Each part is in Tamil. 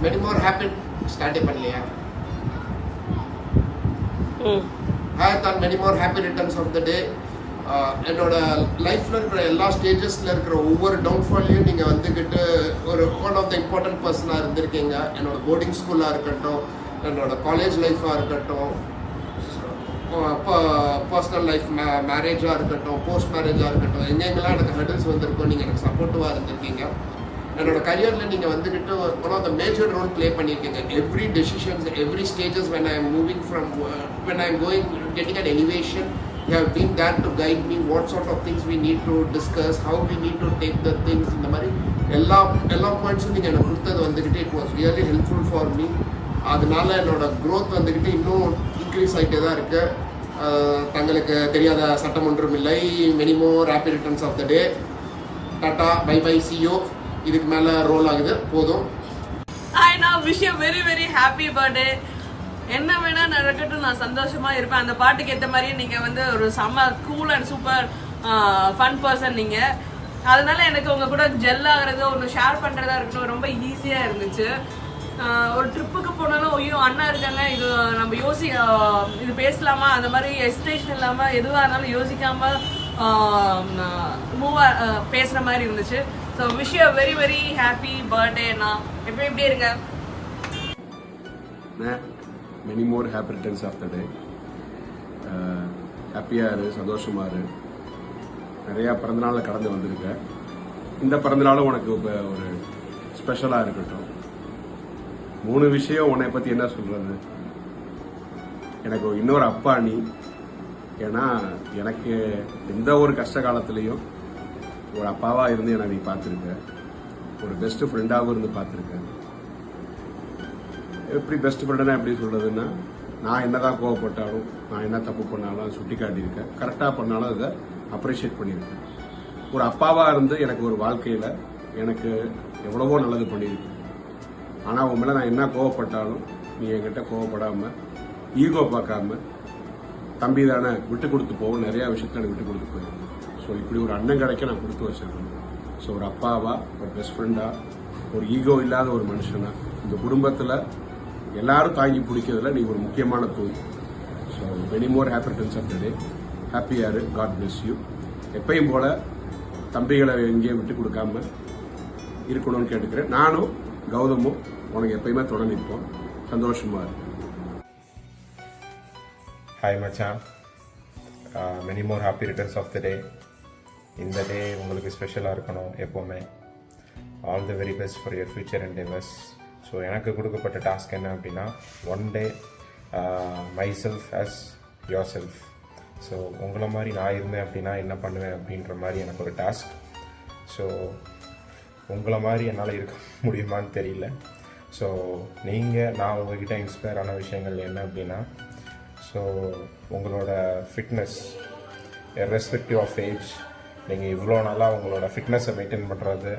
many more happy start பண்ணலையா? I thought many more happy returns of the day. என்னோட லைஃப்பில் இருக்கிற எல்லா ஸ்டேஜஸில் இருக்கிற ஒவ்வொரு டவுன்ஃபால்லையும் நீங்கள் வந்துக்கிட்டு ஒரு ஒன் ஆஃப் த இம்பார்ட்டன்ட் பர்சனாக இருந்திருக்கீங்க. என்னோட போர்டிங் ஸ்கூலாக இருக்கட்டும், என்னோட காலேஜ் லைஃபாக இருக்கட்டும், பர்சனல் லைஃப் மேரேஜாக இருக்கட்டும், போஸ்ட் மேரேஜாக இருக்கட்டும், எங்கெங்கெல்லாம் எனக்கு ஹெடல்ஸ் வந்திருக்கோம் நீங்கள் எனக்கு சப்போர்ட்டிவாக இருந்திருக்கீங்க. என்னோட கரியரில் நீங்கள் வந்துக்கிட்டு one of the major role play பண்ணியிருக்கீங்க. Every decisions, every stages when I am moving from when I am going getting an elevation, you have been there to guide me what sort of things we need to discuss, how we need to take the things. இந்த மாதிரி எல்லா பாயிண்ட்ஸும் நீங்கள் எனக்கு கொடுத்தது வந்துக்கிட்டு it was really helpful for me. அதனால என்னோட க்ரோத் வந்துக்கிட்டு இன்னும் இன்க்ரீஸ் ஆகிட்டே தான் இருக்கு. தங்களுக்கு தெரியாத சட்டம் ஒன்றும் இல்லை. Many more happy returns of the day. Tata, bye bye, see you. இதுக்கு மேலே ரோல் ஆகுது, போதும். ஐ நான் wish you very very happy birthday. என்ன வேணா நடக்கட்டும், நான் சந்தோஷமா இருப்பேன். அந்த பாட்டுக்கு ஏற்ற மாதிரியே நீங்க வந்து ஒரு செம்ம cool and super fun person நீங்க. அதனால எனக்கு உங்க கூட ஜெல் ஆகுறது, ஒன்று ஷேர் பண்றதா இருக்கட்டும் ரொம்ப ஈஸியா இருந்துச்சு. ஒரு ட்ரிப்புக்கு போனாலும் ஐயோ அண்ணா இருக்காங்க, இது நம்ம இது பேசலாமா, அந்த மாதிரி எஸ்டேஷன் இல்லாம எதுவாக இருந்தாலும் யோசிக்காம பேசுற மாதிரி இருந்துச்சு. So wish you very very happy birthday அண்ணா. எப்படி இருங்க? Many more happy returns of the day. ஹாப்பியாக இரு, சந்தோஷமாக இரு. நிறையா பிறந்தநாளில் கடந்து வந்திருக்க. இந்த பிறந்தநாளும் உனக்கு இப்போ ஒரு ஸ்பெஷலாக இருக்கட்டும். 3 விஷயம் உன்னை பற்றி என்ன சொல்கிறது. எனக்கு இன்னொரு அப்பா நீ. ஏன்னா எனக்கு எந்த ஒரு கஷ்ட காலத்துலேயும் ஒரு அப்பாவாக இருந்து என்னை நீ பார்த்துருக்க. ஒரு பெஸ்ட் ஃப்ரெண்டாகவும் இருந்து பார்த்துருக்க. எப்படி பெஸ்ட் ஃப்ரெண்டுனா எப்படி சொல்கிறதுன்னா, நான் என்ன தான் கோவப்பட்டாலும், நான் என்ன தப்பு பண்ணாலும் அதை சுட்டி காட்டியிருக்கேன். கரெக்டாக பண்ணாலும் அதை அப்ரிஷியேட் பண்ணியிருக்கேன். ஒரு அப்பாவாக இருந்து எனக்கு ஒரு வாழ்க்கையில் எனக்கு எவ்வளவோ நல்லது பண்ணியிருக்கேன். ஆனால் உன் மேலே நான் என்ன கோவப்பட்டாலும் நீ என்கிட்ட கோவப்படாமல், ஈகோ பார்க்காம, தம்பி தானே விட்டு கொடுத்து போவோம், நிறையா விஷயத்த எனக்கு விட்டு கொடுத்து போயிருக்கேன். ஸோ இப்படி ஒரு அண்ணன் கிடைக்க நான் கொடுத்து வச்சிருக்கேன். ஸோ ஒரு அப்பாவா, ஒரு பெஸ்ட் ஃப்ரெண்டா, ஒரு ஈகோ இல்லாத ஒரு மனுஷனா, இந்த குடும்பத்தில் எல்லாரும் தாங்கி பிடிக்கிறதுல நீ ஒரு முக்கியமான தூண். So many more happy returns of the day. ஹாப்பியாரு. God bless you. எப்பயும் போல தம்பிகளை எங்கேயும் விட்டு கொடுக்காம இருக்கணும்னு கேட்டுக்கிறேன். நானும் கௌதமும் உனக்கு எப்பயுமே தொடர்ந்து நிற்போம். சந்தோஷமா இருக்கு. ஹாய் மச்சான், many more happy returns of the day. இந்த டே உங்களுக்கு ஸ்பெஷலாக இருக்கணும் எப்போவுமே. All the very best for your future endeavours. So எனக்கு கொடுக்கப்பட்ட டாஸ்க் என்ன அப்படின்னா, one day myself as yourself. So உங்களை மாதிரி நான் இருந்தேன் அப்படின்னா என்ன பண்ணுவேன் அப்படின்ற மாதிரி எனக்கு ஒரு டாஸ்க். ஸோ உங்களை மாதிரி என்னால் இருக்க முடியுமான்னு தெரியல. ஸோ நான் உங்ககிட்ட இன்ஸ்பயர் ஆன விஷயங்கள் என்ன அப்படின்னா, ஸோ உங்களோட ஃபிட்னஸ் இர்ரெஸ்பெக்டிவ் ஆஃப் ஏஜ், நீங்கள் இவ்வளோ நாளாக உங்களோட ஃபிட்னஸை மெயின்டைன் பண்ணுறது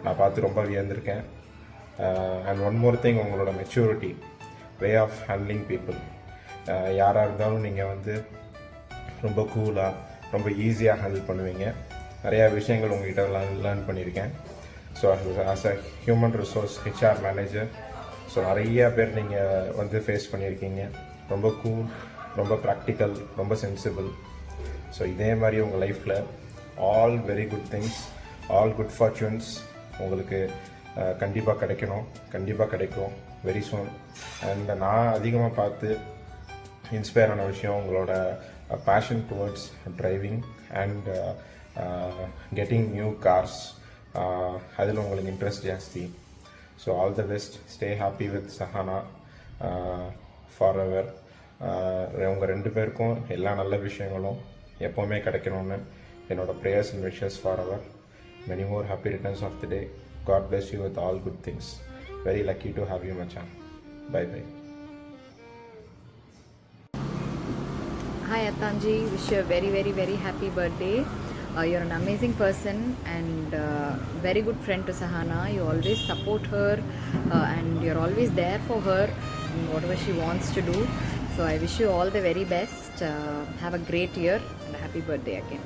நான் பார்த்து ரொம்ப வியந்திருக்கேன். அண்ட் ஒன் மோர் திங், உங்களோட maturity, way of handling people. யாராக இருந்தாலும் நீங்கள் வந்து ரொம்ப கூலாக, ரொம்ப ஈஸியாக ஹேண்டில் பண்ணுவீங்க. நிறையா விஷயங்கள் உங்கள்கிட்ட லேர்ன் பண்ணியிருக்கேன். So as a human resource HR manager, so நிறையா பேர் நீங்கள் வந்து ஃபேஸ் பண்ணியிருக்கீங்க. ரொம்ப கூல், ரொம்ப ப்ராக்டிக்கல், ரொம்ப சென்சிபிள். ஸோ இதே மாதிரி உங்கள் லைஃப்பில் all very good things, all good fortunes உங்களுக்கு கண்டிப்பாக கிடைக்கும் வெரி சூன். அண்ட் நான் அதிகமாக பார்த்து இன்ஸ்பயர் ஆன விஷயம் உங்களோட passion towards driving and getting new cars. அதில் உங்களுக்கு இன்ட்ரெஸ்ட் ஜாஸ்தி. So all the best. Stay happy with Sahana forever. உங்கள் 2 பேருக்கும் எல்லா நல்ல விஷயங்களும் எப்போவுமே கிடைக்கணும்னு என்னோட prayers and wishes forever. Many more happy returns of the day. God bless you with all good things. Very lucky to have you, Machan. Bye bye. Hi Atanji, wish you a very very very happy birthday. You're an amazing person and very good friend to Sahana. You always support her and you're always there for her in whatever she wants to do. So I wish you all the very best. Have a great year and a happy birthday again.